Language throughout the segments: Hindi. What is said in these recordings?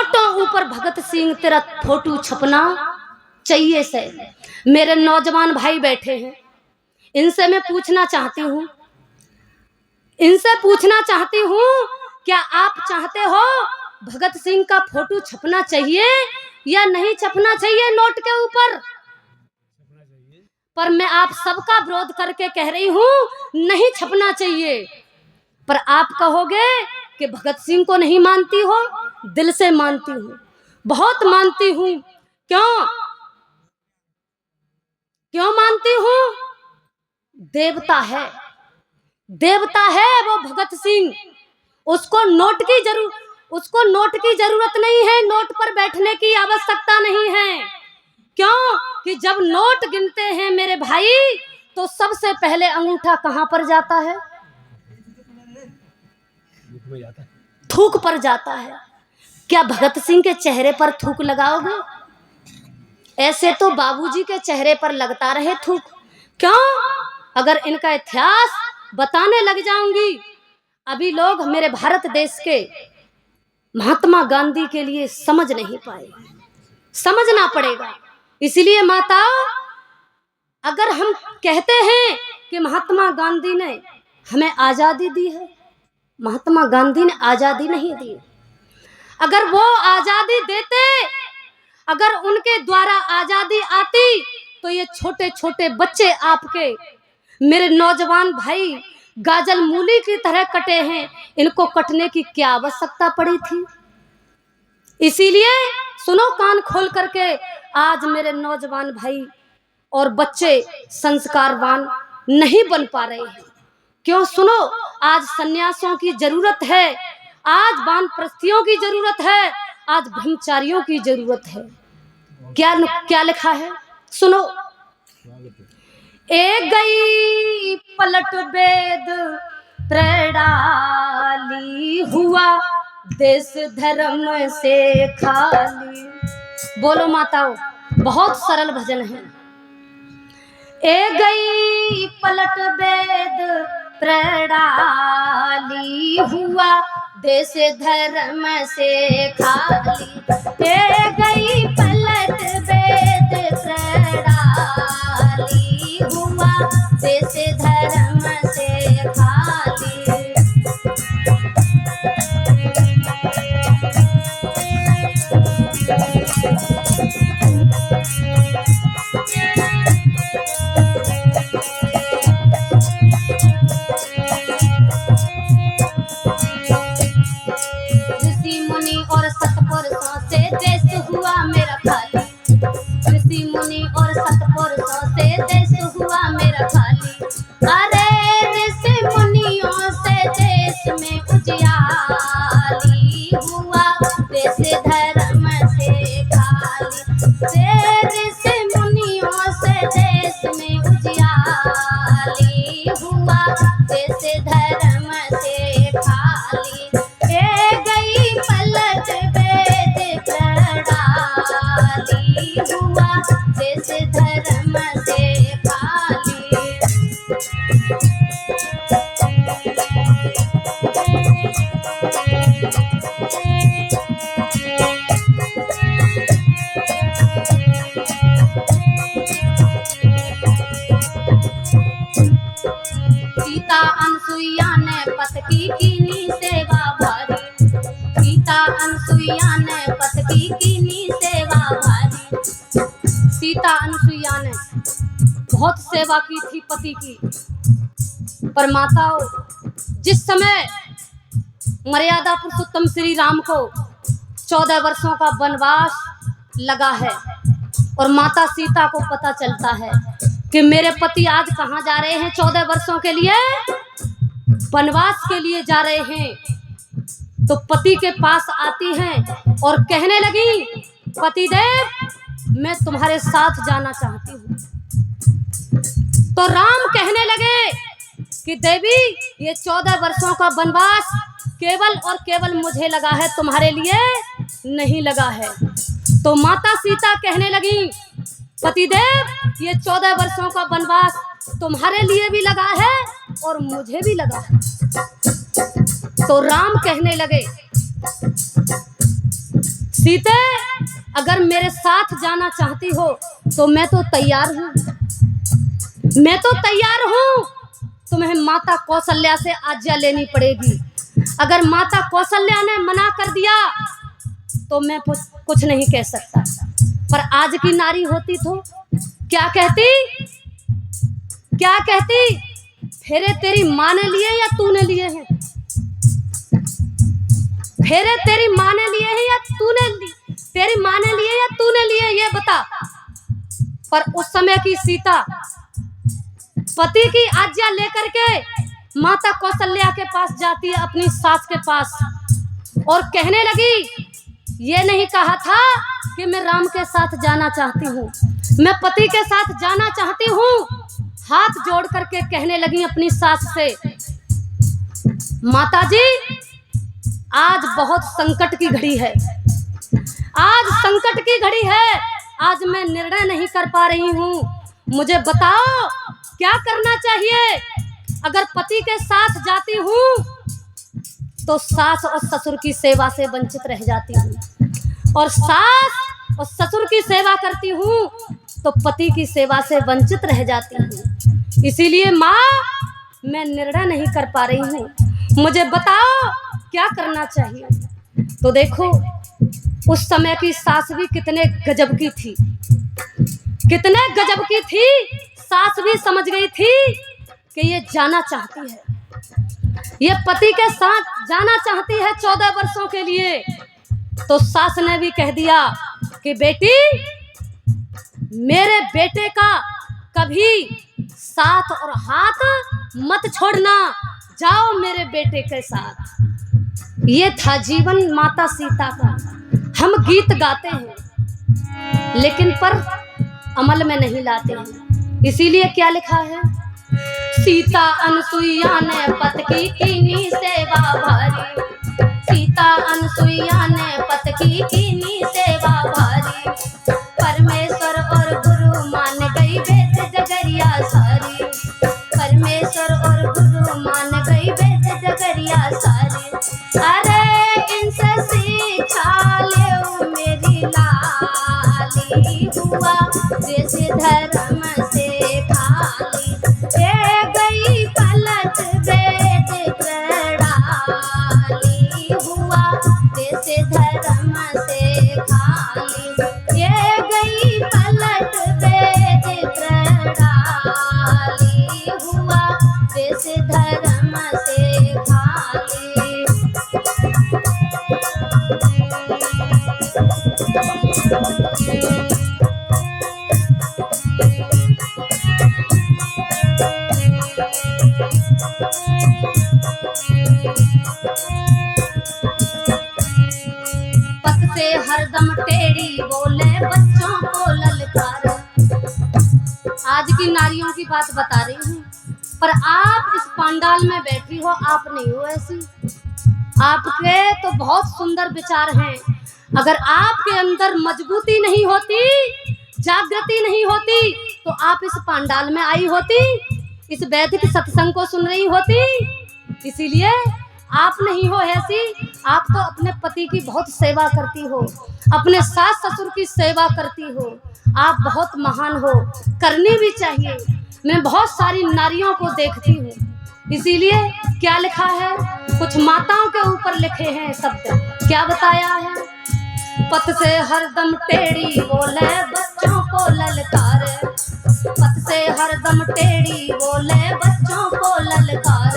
नोटों ऊपर भगत सिंह तेरा फोटो छपना चाहिए से। मेरे नौजवान भाई बैठे हैं, इनसे मैं पूछना चाहती हूँ, क्या आप चाहते हो भगत सिंह का फोटो छपना चाहिए या नहीं छपना चाहिए नोट के ऊपर? पर मैं आप सबका विरोध करके कह रही हूँ नहीं छपना चाहिए। पर आप कहोगे कि भगत सिंह को नहीं मानती हो। दिल से मानती हूँ, बहुत मानती हूँ। क्यों मानती हूँ? देवता है वो भगत सिंह। उसको नोट की जरूरत नहीं है, नोट पर बैठने की आवश्यकता नहीं है। क्यों कि जब नोट गिनते हैं मेरे भाई तो सबसे पहले अंगूठा कहां पर जाता है? थूक पर जाता है। क्या भगत सिंह के चेहरे पर थूक लगाओगे? ऐसे तो बाबूजी के चेहरे पर लगता रहे थूक। क्यों? अगर इनका इतिहास बताने लग जाऊंगी। अभी लोग मेरे भारत देश के महात्मा गांधी के लिए समझ नहीं पाए, समझना पड़ेगा। इसलिए माताओं, अगर हम कहते हैं कि महात्मा गांधी ने हमें आजादी दी है, महात्मा गांधी ने आजादी नहीं दी। अगर वो आजादी देते, अगर उनके द्वारा आजादी आती तो ये छोटे छोटे बच्चे आपके, मेरे नौजवान भाई गाजल मूली की तरह कटे हैं। इनको कटने की क्या आवश्यकता पड़ी थी? इसीलिए सुनो कान खोल करके, आज मेरे नौजवान भाई और बच्चे संस्कारवान नहीं बन पा रहे हैं। क्यों? सुनो, आज सन्यासियों की जरूरत है, आज वानप्रस्थियों की जरूरत है, आज ब्रह्मचारियों की जरूरत है। क्या लिखा है? सुनो। एक गई पलट वेद प्रणाली, हुआ देश धर्म से खाली। बोलो माताओं, बहुत सरल भजन है। एक गई पलट वेद प्रणाली, हुआ देश धर्म से खाली। एक गई पलट वेद प्रणाली, हुआ देश धर्म से खाली। ऋषि मुनि और सत्पुरुषों से देश हुआ मेरा खाली। ऋषि मुनि और सत्पुरुषों से देश हुआ मेरा खाली। अरे ऋषि मुनियों से देश में उजियाली, हुआ देश धर्म से खाली। ऋषि मुनियों से देश में उजियाली, हुआ देश धर्म से खाली। ए गई पलट वेद प्रणाली, हुआ देश धर्म से खाली। सीता अनसुईया ने पत की कीनी सेवा भारी। सीता अनसुईया ने पत की कीनी सेवा भारी। सीता अनसुईया ने बहुत सेवा की थी पति की। पर माताओं, जिस समय मर्यादा पुरुषोत्तम श्री राम को 14 वर्षों का वनवास लगा है और माता सीता को पता चलता है कि मेरे पति आज कहाँ जा रहे हैं, 14 वर्षों के लिए वनवास के लिए जा रहे हैं, तो पति के पास आती हैं और कहने लगी, पतिदेव मैं तुम्हारे साथ जाना चाहती हूँ। तो राम कहने लगे कि देवी ये 14 वर्षों का वनवास केवल और केवल मुझे लगा है, तुम्हारे लिए नहीं लगा है। तो माता सीता कहने लगी, पतिदेव ये 14 वर्षों का वनवास तुम्हारे लिए भी लगा है और मुझे भी लगा है। तो राम कहने लगे, सीते, अगर मेरे साथ जाना चाहती हो तो मैं तो तैयार हूँ, मैं तो तैयार हूँ। तुम्हें माता कौशल्या से आज्ञा लेनी पड़ेगी। अगर माता कौशल्या ने मना कर दिया तो मैं कुछ नहीं कह सकता। पर आज की नारी होती तो क्या कहती, क्या कहती? फेरे तेरी माँ ने लिए या तूने लिए हैं? फेरे तेरी माँ ने लिए हैं या तूने लिए? तेरी माँ ने लिए या तूने लिए, ये बता। पर उस समय की सीता पति की आज्ञा लेकर के माता कौशल्या के पास जाती है, अपनी सास के पास, और कहने लगी, ये नहीं कहा था कि मैं राम के साथ जाना चाहती हूँ, मैं पति के साथ जाना चाहती हूँ। हाथ जोड़ करके कहने लगी अपनी सास से, माताजी आज बहुत संकट की घड़ी है, आज संकट की घड़ी है, आज मैं निर्णय नहीं कर पा रही हूँ, मुझे बताओ क्या करना चाहिए। अगर पति के साथ जाती हूँ तो सास और ससुर की सेवा से वंचित रह जाती हूँ, और सास और ससुर की सेवा करती हूँ तो पति की सेवा से वंचित रह जाती हूँ। इसीलिए माँ, मैं निर्णय नहीं कर पा रही हूँ, मुझे बताओ क्या करना चाहिए। तो देखो उस समय की सास भी कितने गजब की थी, कितने गजब की थी। सास भी समझ गई थी कि ये जाना चाहती है, ये पति के साथ जाना चाहती है 14 वर्षों के लिए। तो सास ने भी कह दिया कि बेटी, मेरे बेटे का कभी साथ और हाथ मत छोड़ना, जाओ मेरे बेटे के साथ। ये था जीवन माता सीता का। हम गीत गाते हैं लेकिन पर अमल में नहीं लाते हैं। इसीलिए क्या लिखा है, सीता अनसुईया ने पत की कीनी सेवा भारी, सीता अनसुईया ने पत की कीनी सेवा भारी, परमेश्वर और गुरु मान गई वेद जगरिया सारी, परमेश्वर और गुरु मान गई वेद जगरिया सारी। अरे इनसे शिक्षा ले मेरी लाली, हुआ देश धर्म से खाली, ये गई पलट वेद प्रणाली, हुआ देश धर्म से खाली, ये गई पलट वेद प्रणाली, हुआ देश धर्म से खाली। पत से हरदम टेढ़ी बोले बच्चों को ललकार। आज की नारियों की बात बता रही हूँ, पर आप इस पंडाल में बैठी हो, आप नहीं हो ऐसी। आपके तो बहुत सुंदर विचार हैं, अगर आपके अंदर मजबूती नहीं होती, जागृति नहीं होती, तो आप इस पंडाल में आई होती, इस वैदिक सत्संग को सुन रही होती। इसीलिए आप नहीं हो ऐसी। आप तो अपने पति की बहुत सेवा करती हो, अपने सास ससुर की सेवा करती हो, आप बहुत महान हो, करनी भी चाहिए। मैं बहुत सारी नारियों को देखती हूँ, इसीलिए क्या लिखा है, कुछ माताओं के ऊपर लिखे हैं शब्द। क्या बताया है, पत से हरदम टेढ़ी बोले बच्चों को ललकार, पत से हरदम टेढ़ी बोले बच्चों को ललकार,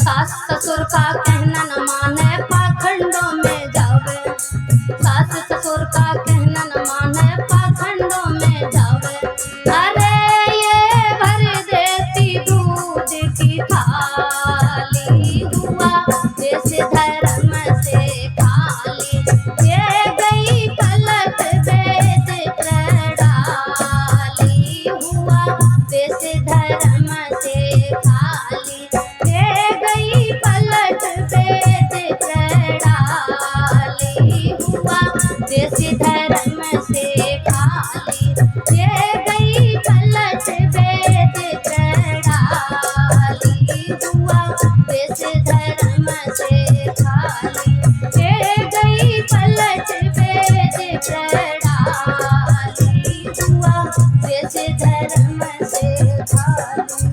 सास ससुर का कहना न माने पाखंडों में जावे, सास ससुर का कहना न माने पाखंडों में जावे। अरे ये भर देती दूध की थाली, हुआ देश धर्म से खाली, ये गई पलट वेद प्रणाली, हुआ देश धर्म से खाली, ये गई पलट वेद बेचे धर्म से थाली।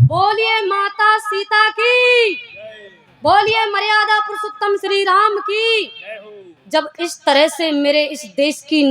बोलिए माता सीता की, बोलिए मर्यादा पुरुषोत्तम श्री राम की। जब इस तरह से मेरे इस देश की